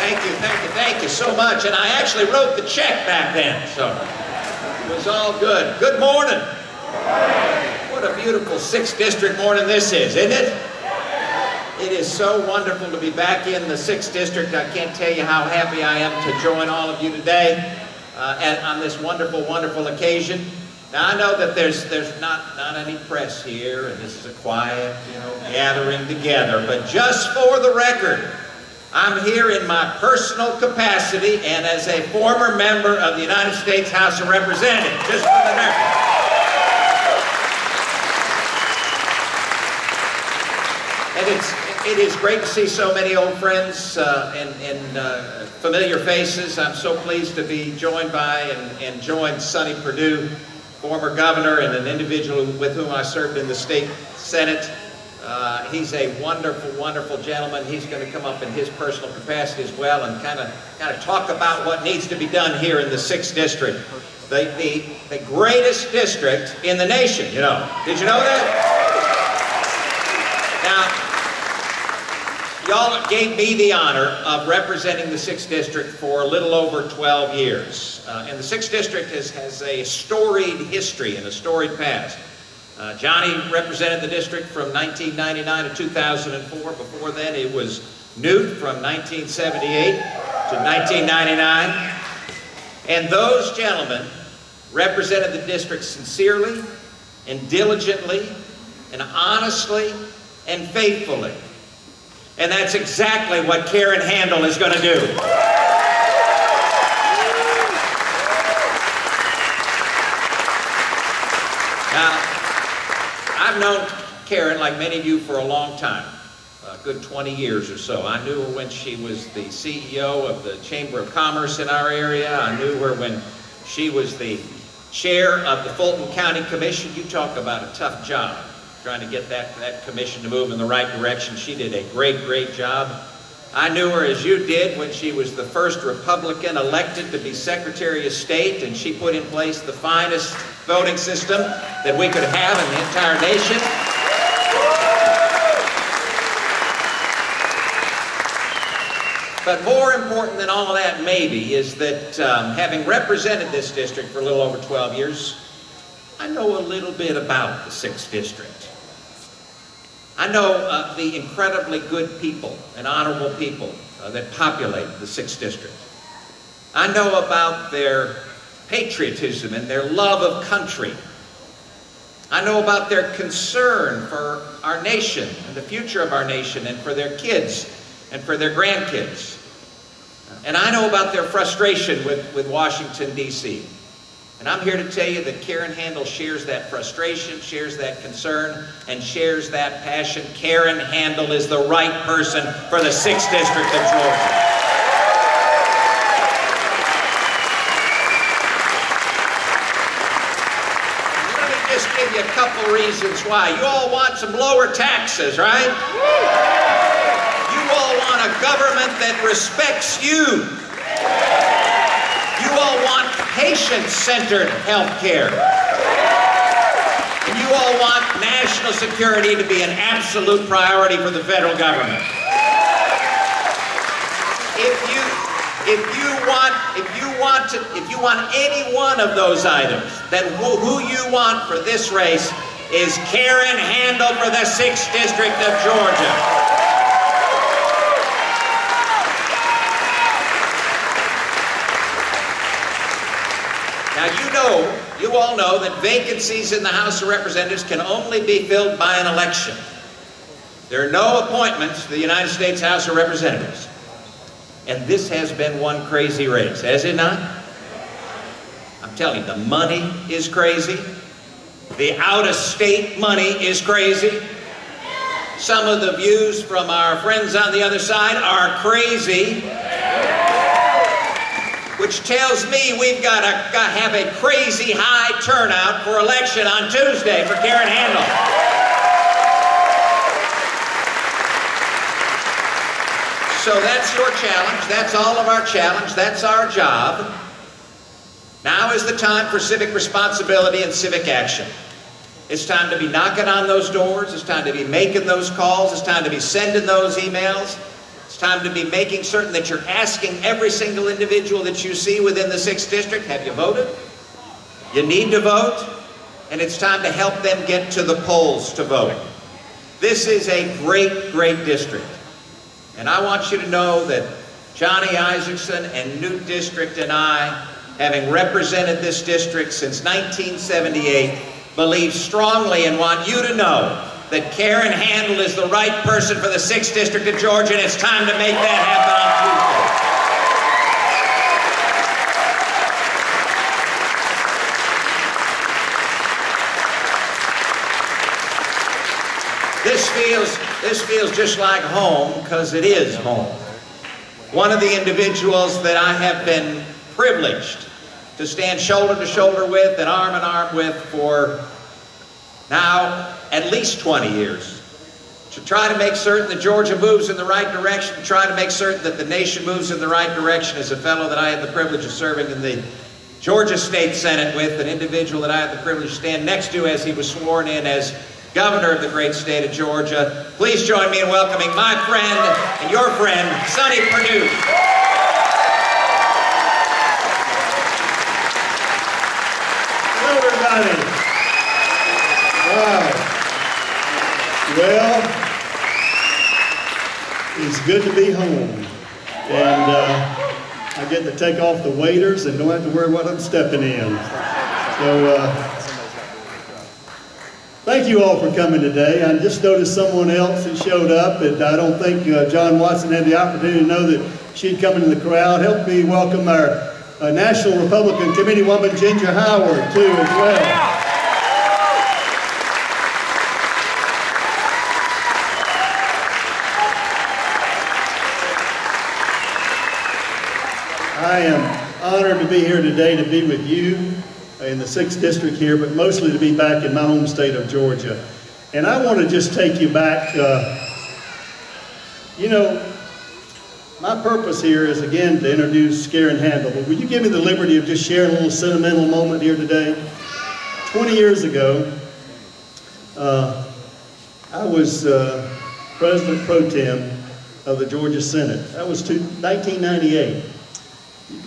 Thank you so much. And I actually wrote the check back then, so it was all good. Good morning. What a beautiful 6th District morning this is, isn't it? It is so wonderful to be back in the 6th District. I can't tell you how happy I am to join all of you today on this wonderful, wonderful occasion. Now, I know that there's not any press here, and this is a quiet, gathering together, but just for the record, I'm here in my personal capacity and as a former member of the United States House of Representatives, just for the record. And it is great to see so many old friends and familiar faces. I'm so pleased to be joined by and join Sonny Perdue, former governor and an individual with whom I served in the state Senate. He's a wonderful, wonderful gentleman. He's going to come up in his personal capacity as well and kind of talk about what needs to be done here in the 6th District. The greatest district in the nation, you know. Did you know that? Now, y'all gave me the honor of representing the 6th District for a little over 12 years. And the 6th District has a storied history and a storied past. Johnny represented the district from 1999 to 2004. Before then, it was Newt from 1978 to 1999. And those gentlemen represented the district sincerely and diligently and honestly and faithfully. And that's exactly what Karen Handel is going to do. Now, I've known Karen, like many of you, for a long time, a good 20 years or so. I knew her when she was the CEO of the Chamber of Commerce in our area. I knew her when she was the chair of the Fulton County Commission. You talk about a tough job, trying to get that commission to move in the right direction. She did a great, great job. I knew her, as you did, when she was the first Republican elected to be Secretary of State, and she put in place the finest voting system that we could have in the entire nation. But more important than all of that, maybe, is that having represented this district for a little over 12 years, I know a little bit about the 6th District. I know the incredibly good people and honorable people that populate the 6th District. I know about their patriotism and their love of country. I know about their concern for our nation and the future of our nation and for their kids and for their grandkids. And I know about their frustration with Washington, D.C. And I'm here to tell you that Karen Handel shares that frustration, shares that concern, and shares that passion. Karen Handel is the right person for the 6th District of Georgia. Let me just give you a couple reasons why. You all want some lower taxes, right? You all want a government that respects you. You all want patient-centered health care. And you all want national security to be an absolute priority for the federal government. If you want any one of those items, then who you want for this race is Karen Handel for the 6th District of Georgia. Now, you all know that vacancies in the House of Representatives can only be filled by an election. There are no appointments to the United States House of Representatives. And this has been one crazy race, has it not? I'm telling you, the money is crazy. The out-of-state money is crazy. Some of the views from our friends on the other side are crazy. Which tells me we've got to have a crazy high turnout for election on Tuesday for Karen Handel. So that's your challenge. That's all of our challenge. That's our job. Now is the time for civic responsibility and civic action. It's time to be knocking on those doors. It's time to be making those calls. It's time to be sending those emails. It's time to be making certain that you're asking every single individual that you see within the 6th District, have you voted? You need to vote, and it's time to help them get to the polls to vote. This is a great, great district. And I want you to know that Johnny Isaacson and Newt District and I, having represented this district since 1978, believe strongly and want you to know that Karen Handel is the right person for the 6th District of Georgia, and it's time to make that happen on Tuesday. This feels just like home, because it is home. One of the individuals that I have been privileged to stand shoulder to shoulder with and arm with for now at least 20 years, to try to make certain that Georgia moves in the right direction, to try to make certain that the nation moves in the right direction, is a fellow that I had the privilege of serving in the Georgia State Senate with, an individual that I had the privilege to stand next to as he was sworn in as Governor of the great state of Georgia. Please join me in welcoming my friend and your friend, Sonny Perdue. Hello, everybody. Wow. Well, it's good to be home. And I get to take off the waders and don't have to worry what I'm stepping in. So, thank you all for coming today. I just noticed someone else who showed up, and I don't think John Watson had the opportunity to know that she'd come into the crowd. Help me welcome our National Republican Committee woman, Ginger Howard, too, as well. I am honored to be here today to be with you in the 6th District here, but mostly to be back in my home state of Georgia. And I want to just take you back, you know, my purpose here is again to introduce Karen Handel, but will you give me the liberty of just sharing a little sentimental moment here today? 20 years ago, I was President Pro Tem of the Georgia Senate. That was 1998.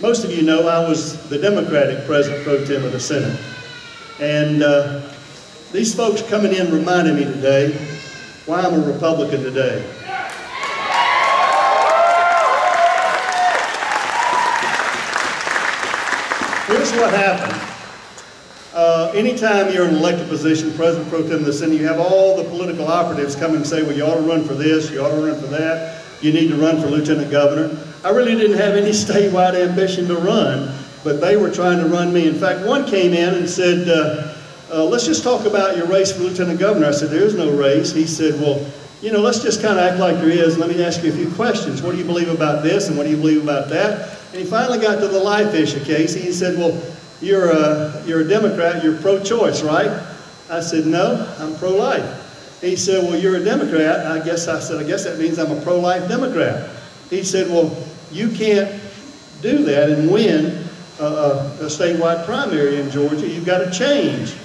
Most of you know I was the Democratic President Pro Tem of the Senate. And these folks coming in reminded me today why I'm a Republican today. Here's what happened. Anytime you're in an elected position, President Pro Tem of the Senate, you have all the political operatives come and say, well, you ought to run for this, you ought to run for that, you need to run for Lieutenant Governor. I really didn't have any statewide ambition to run, but they were trying to run me. In fact, one came in and said, let's just talk about your race for Lieutenant Governor. I said, there is no race. He said, well, you know, let's just kind of act like there is. Let me ask you a few questions. What do you believe about this and what do you believe about that? And he finally got to the life issue case. He said, well, you're a Democrat, you're pro-choice, right? I said, no, I'm pro-life. He said, well, you're a Democrat. I said, I guess that means I'm a pro-life Democrat. He said, well, you can't do that and win a statewide primary in Georgia. You've got to change.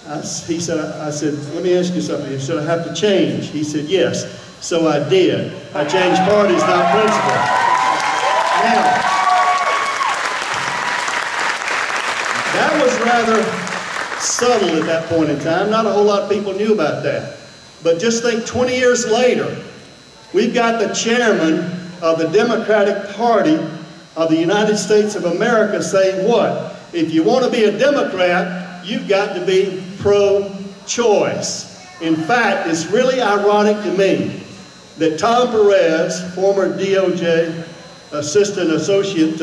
I said, let me ask you something. He said, I have to change. He said, yes. So I did. I changed parties, not principles. Now, that was rather subtle at that point in time. Not a whole lot of people knew about that. But just think 20 years later, we've got the chairman of the Democratic Party of the United States of America saying what? If you want to be a Democrat, you've got to be pro-choice. In fact, it's really ironic to me that Tom Perez, former DOJ Assistant Associate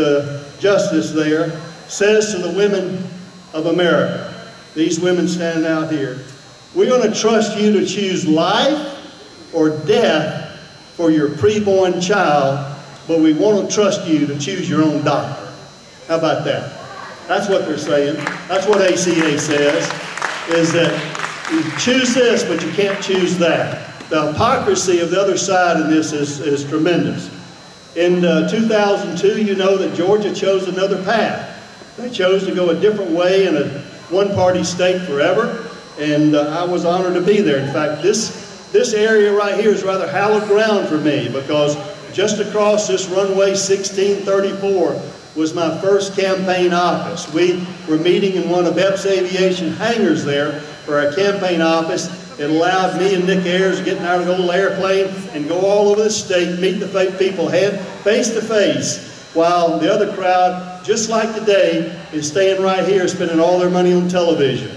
Justice there, says to the women of America, these women standing out here, we're going to trust you to choose life or death for your preborn child, but we won't trust you to choose your own doctor. How about that? That's what they're saying. That's what ACA says, is that you choose this, but you can't choose that. The hypocrisy of the other side in this is tremendous. In 2002, you know that Georgia chose another path. They chose to go a different way in a one-party state forever, and I was honored to be there. In fact, this area right here is rather hallowed ground for me because just across this runway 1634 was my first campaign office. We were meeting in one of Epps Aviation hangars there for our campaign office. It allowed me and Nick Ayers to get in our little airplane and go all over the state, meet the people face to face, while the other crowd, just like today, is staying right here spending all their money on television.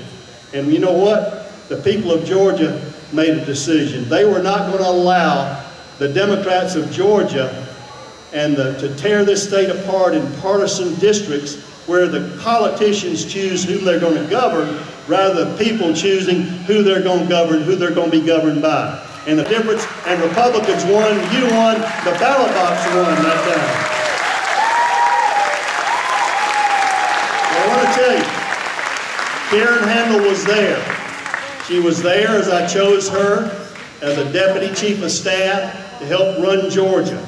And you know what? The people of Georgia made a decision. They were not going to allow the Democrats of Georgia to tear this state apart in partisan districts where the politicians choose who they're going to govern rather than people choosing who they're going to govern, who they're going to be governed by. And the difference, and Republicans won, you won, the ballot box won that time. I want to tell you, Karen Handel was there. She was there as I chose her as a deputy chief of staff to help run Georgia.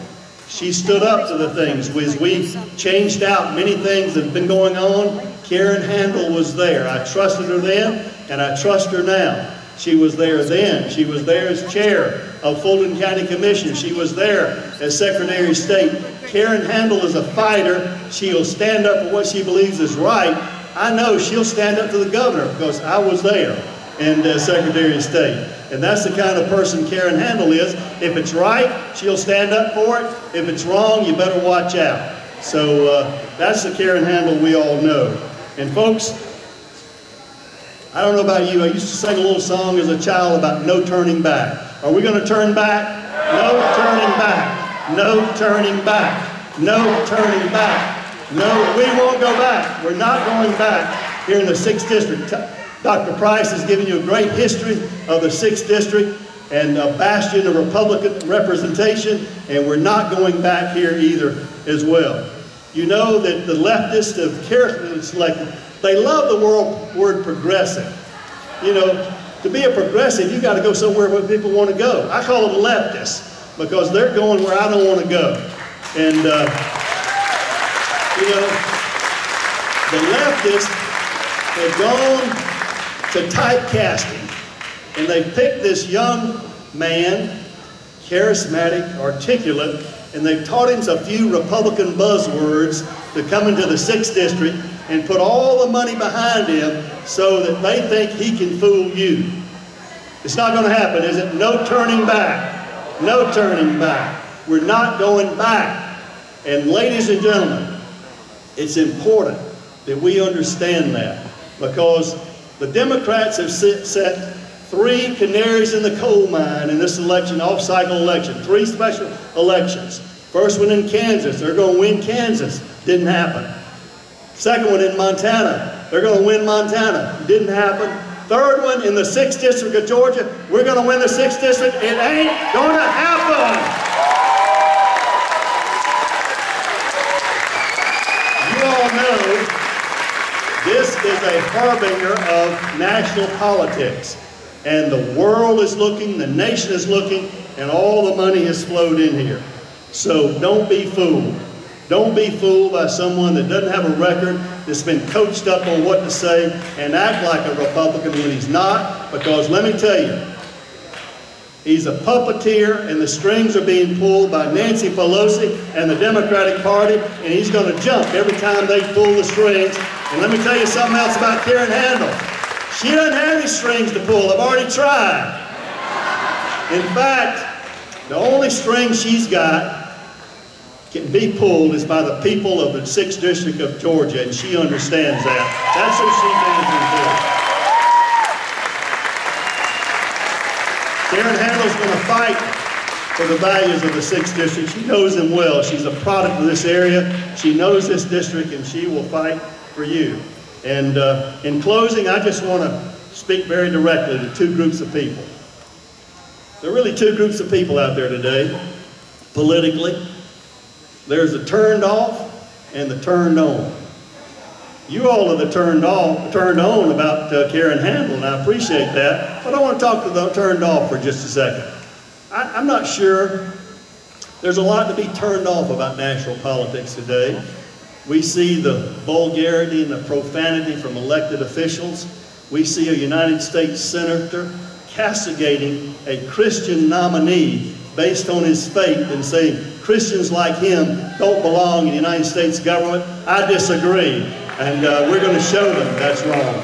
She stood up to the things. As we changed out many things that have been going on, Karen Handel was there. I trusted her then, and I trust her now. She was there then. She was there as chair of Fulton County Commission. She was there as Secretary of State. Karen Handel is a fighter. She'll stand up for what she believes is right. I know she'll stand up to the governor because I was there and Secretary of State. And that's the kind of person Karen Handel is. If it's right, she'll stand up for it. If it's wrong, you better watch out. So that's the Karen Handel we all know. And folks, I don't know about you, I used to sing a little song as a child about no turning back. Are we going to turn back? No turning back. No turning back. No turning back. No, we won't go back. We're not going back here in the 6th District. Dr. Price has given you a great history of the 6th District and a bastion of Republican representation, and we're not going back here either as well. You know that the leftists have carefully selected, they love the word progressive. You know, to be a progressive, you got to go somewhere where people want to go. I call them leftists because they're going where I don't want to go. And, you know, the leftists have gone to typecasting, and they picked this young man, charismatic, articulate, and they've taught him a few Republican buzzwords to come into the 6th District and put all the money behind him so that they think he can fool you. It's not going to happen, is it? No turning back. No turning back. We're not going back. And ladies and gentlemen, it's important that we understand that, because the Democrats have set 3 canaries in the coal mine in this election, off-cycle election, 3 special elections. First one in Kansas, they're going to win Kansas. Didn't happen. Second one in Montana, they're going to win Montana. Didn't happen. Third one in the 6th District of Georgia, we're going to win the 6th District. It ain't going to happen. You all know this is a harbinger of national politics. And the world is looking, the nation is looking, and all the money has flowed in here. So don't be fooled. Don't be fooled by someone that doesn't have a record, that's been coached up on what to say, and act like a Republican when he's not. Because let me tell you, he's a puppeteer, and the strings are being pulled by Nancy Pelosi and the Democratic Party, and he's going to jump every time they pull the strings. And let me tell you something else about Karen Handel. She doesn't have any strings to pull. I've already tried. In fact, the only string she's got can be pulled is by the people of the 6th District of Georgia, and she understands that. That's who she's answering to. Karen Handel's going to fight for the values of the 6th District. She knows them well. She's a product of this area. She knows this district, and she will fight for you. And in closing, I just want to speak very directly to 2 groups of people. There are really 2 groups of people out there today, politically. There's the turned off and the turned on. You all are the turned on about Karen Handel, and I appreciate that. But I want to talk to the turned off for just a second. I'm not sure. There's a lot to be turned off about national politics today. We see the vulgarity and the profanity from elected officials. We see a United States senator castigating a Christian nominee based on his faith and saying Christians like him don't belong in the United States government. I disagree, and we're going to show them that's wrong.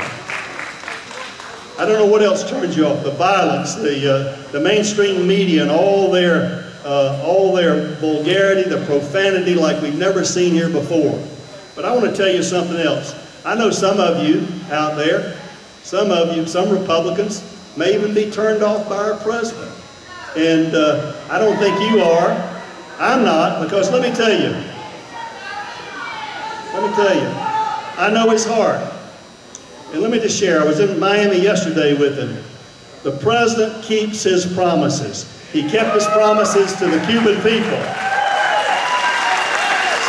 I don't know what else turns you off. The violence, the mainstream media and all their vulgarity, the profanity like we've never seen here before. But I want to tell you something else. I know some of you out there, some Republicans, may even be turned off by our president. And I don't think you are. I'm not, because let me tell you, I know his heart. And let me just share, I was in Miami yesterday with him. The president keeps his promises. He kept his promises to the Cuban people.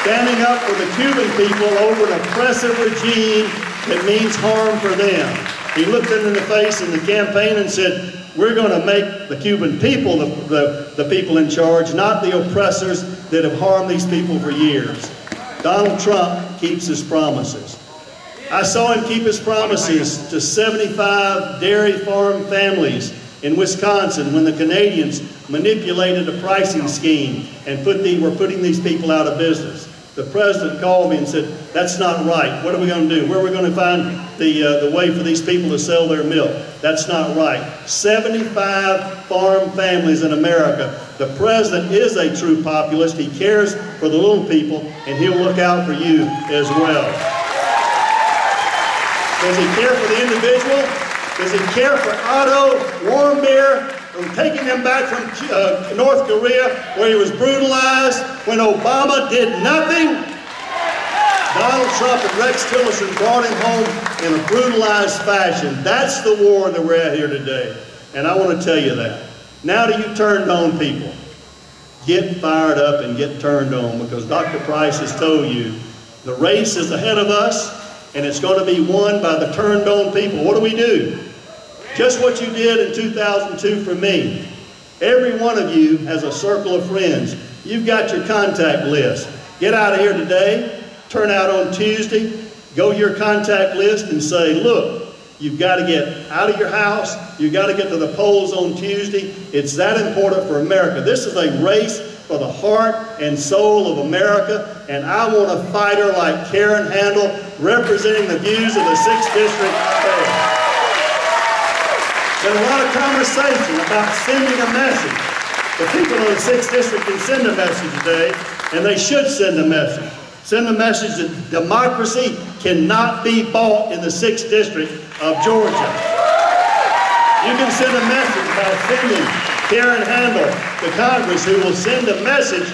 Standing up for the Cuban people over an oppressive regime that means harm for them. He looked them in the face in the campaign and said, we're going to make the Cuban people the people in charge, not the oppressors that have harmed these people for years. Donald Trump keeps his promises. I saw him keep his promises to 75 dairy farm families in Wisconsin when the Canadians manipulated a pricing scheme and were putting these people out of business. The president called me and said, that's not right. What are we going to do? Where are we going to find the way for these people to sell their milk? That's not right. 75 farm families in America. The president is a true populist. He cares for the little people, and he'll look out for you as well. Does he care for the individual? Does he care for Otto Warmbier, from taking him back from North Korea where he was brutalized when Obama did nothing? Donald Trump and Rex Tillerson brought him home in a brutalized fashion. That's the war that we're at here today. And I want to tell you that. Now to you turned on people, get fired up and get turned on, because Dr. Price has told you the race is ahead of us, and it's going to be won by the turned on people. What do? Just what you did in 2002 for me. Every one of you has a circle of friends. You've got your contact list. Get out of here today, turn out on Tuesday, go to your contact list and say, look, you've got to get out of your house, you've got to get to the polls on Tuesday. It's that important for America. This is a race for the heart and soul of America, and I want a fighter like Karen Handel representing the views of the 6th District. There's a lot of conversation about sending a message. The people of the 6th District can send a message today, and they should send a message. Send a message that democracy cannot be bought in the 6th District of Georgia. You can send a message by sending Karen Handel to Congress, who will send a message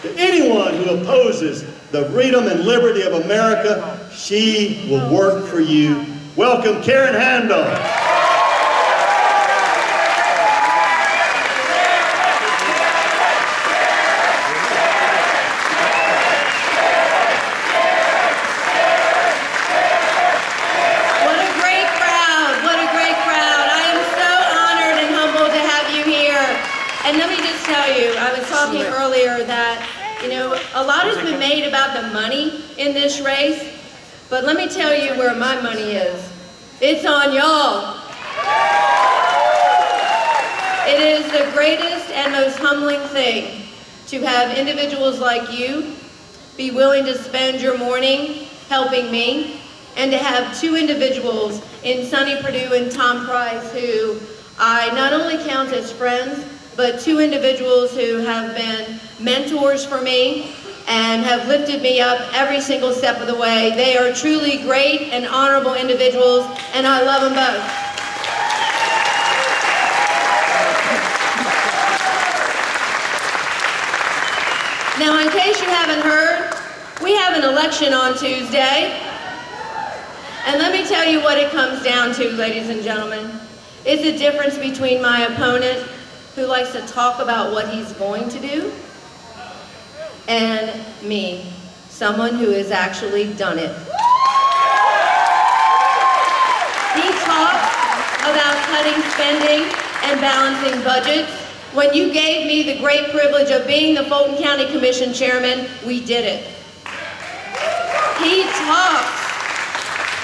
to anyone who opposes the freedom and liberty of America. She will work for you. Welcome, Karen Handel. Earlier that, a lot has been made about the money in this race, but let me tell you where my money is. It's on y'all. It is the greatest and most humbling thing to have individuals like you be willing to spend your morning helping me, and to have two individuals in Sonny Perdue and Tom Price who I not only count as friends, but two individuals who have been mentors for me and have lifted me up every single step of the way. They are truly great and honorable individuals, and I love them both. Now, in case you haven't heard, we have an election on Tuesday. And let me tell you what it comes down to, ladies and gentlemen. It's the difference between my opponent, who likes to talk about what he's going to do, and me, someone who has actually done it. He talks about cutting spending and balancing budgets. When you gave me the great privilege of being the Fulton County Commission chairman, we did it. He talks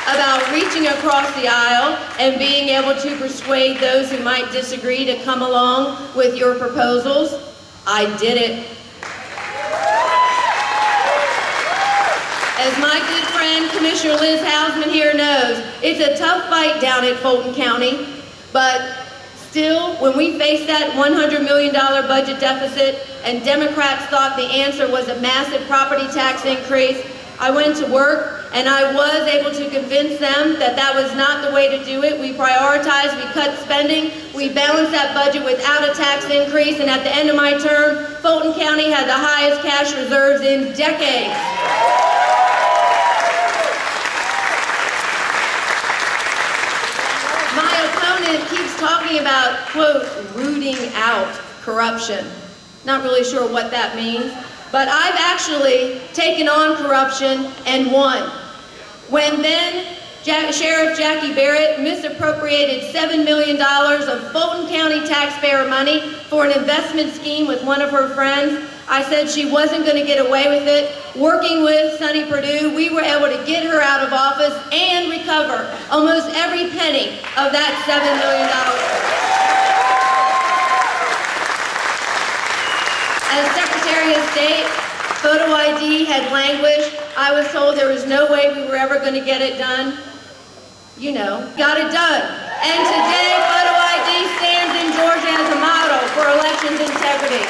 about reaching across the aisle and being able to persuade those who might disagree to come along with your proposals. I did it. As my good friend, Commissioner Liz Hausman here knows, it's a tough fight down at Fulton County, but still, when we faced that $100 million budget deficit and Democrats thought the answer was a massive property tax increase, I went to work and I was able to convince them that that was not the way to do it. We prioritized, we cut spending, we balanced that budget without a tax increase, and at the end of my term, Fulton County had the highest cash reserves in decades. My opponent keeps talking about, quote, rooting out corruption. Not really sure what that means, but I've actually taken on corruption and won. When then Sheriff Jackie Barrett misappropriated $7 million of Fulton County taxpayer money for an investment scheme with one of her friends, I said she wasn't going to get away with it. Working with Sonny Perdue, we were able to get her out of office and recover almost every penny of that $7 million. As Secretary of State, photo ID had languished. I was told there was no way we were ever going to get it done. You know, got it done. And today, photo ID stands in Georgia as a model for elections integrity.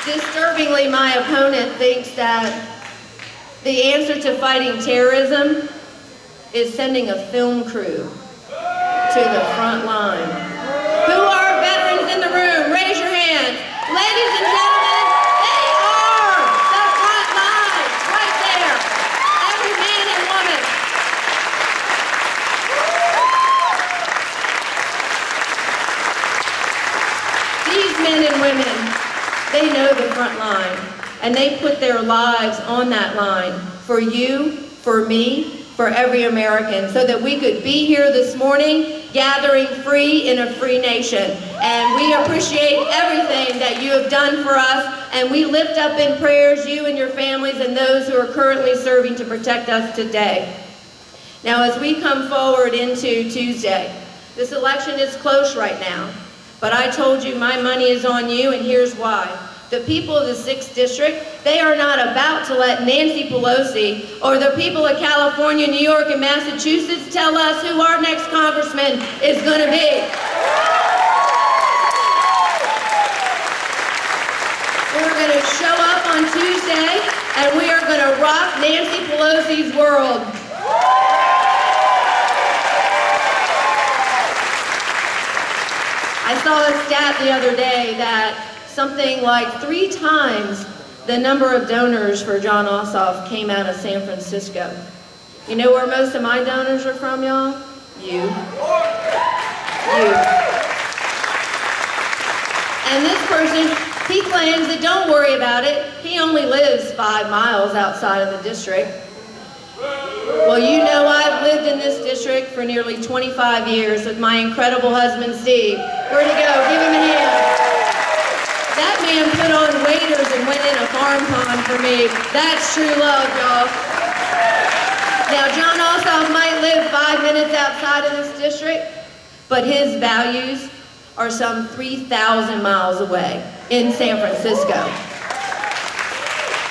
Disturbingly, my opponent thinks that the answer to fighting terrorism is sending a film crew to the front line. Who are veterans in the room? Raise your hands. Ladies and gentlemen, they are the front line, right there. Every man and woman. These men and women, they know the front line, and they put their lives on that line for you, for me, for every American, so that we could be here this morning gathering free in a free nation. And we appreciate everything that you have done for us, and we lift up in prayers you and your families and those who are currently serving to protect us today. Now, as we come forward into Tuesday, this election is close right now. But I told you my money is on you, and here's why. The people of the 6th District, they are not about to let Nancy Pelosi or the people of California, New York, and Massachusetts tell us who our next congressman is going to be. We're going to show up on Tuesday, and we are going to rock Nancy Pelosi's world. I saw a stat the other day that something like 3 times the number of donors for Jon Ossoff came out of San Francisco. You know where most of my donors are from, y'all? You. You. And this person, he claims that don't worry about it. He only lives 5 miles outside of the district. Well, you know I've lived in this district for nearly 25 years with my incredible husband, Steve. Where'd he go? Give him a hand. That man put on waders and went in a farm pond for me. That's true love, y'all. Now, Jon Ossoff might live 5 minutes outside of this district, but his values are some 3,000 miles away in San Francisco.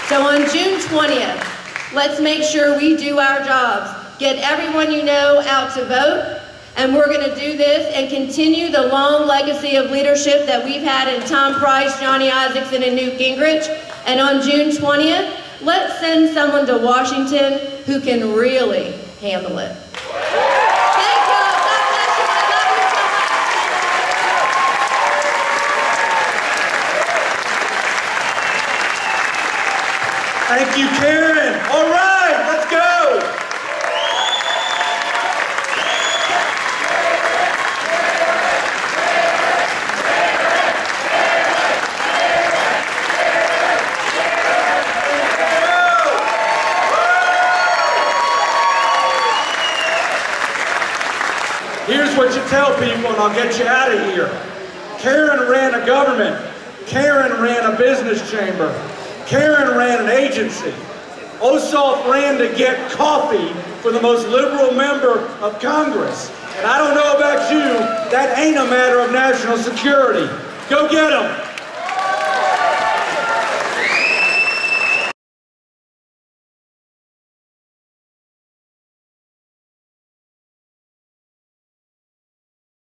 So on June 20th, let's make sure we do our jobs. Get everyone you know out to vote, and we're going to do this and continue the long legacy of leadership that we've had in Tom Price, Johnny Isakson, and Newt Gingrich. And on June 20th, let's send someone to Washington who can really handle it. Thank you. God bless you. I love you so much. Thank you, Karen. All right, let's go. Here's what you tell people, and I'll get you out of here. Karen ran a government. Karen ran a business chamber. Karen ran an agency. Ossoff ran to get coffee for the most liberal member of Congress. And I don't know about you, that ain't a matter of national security. Go get them.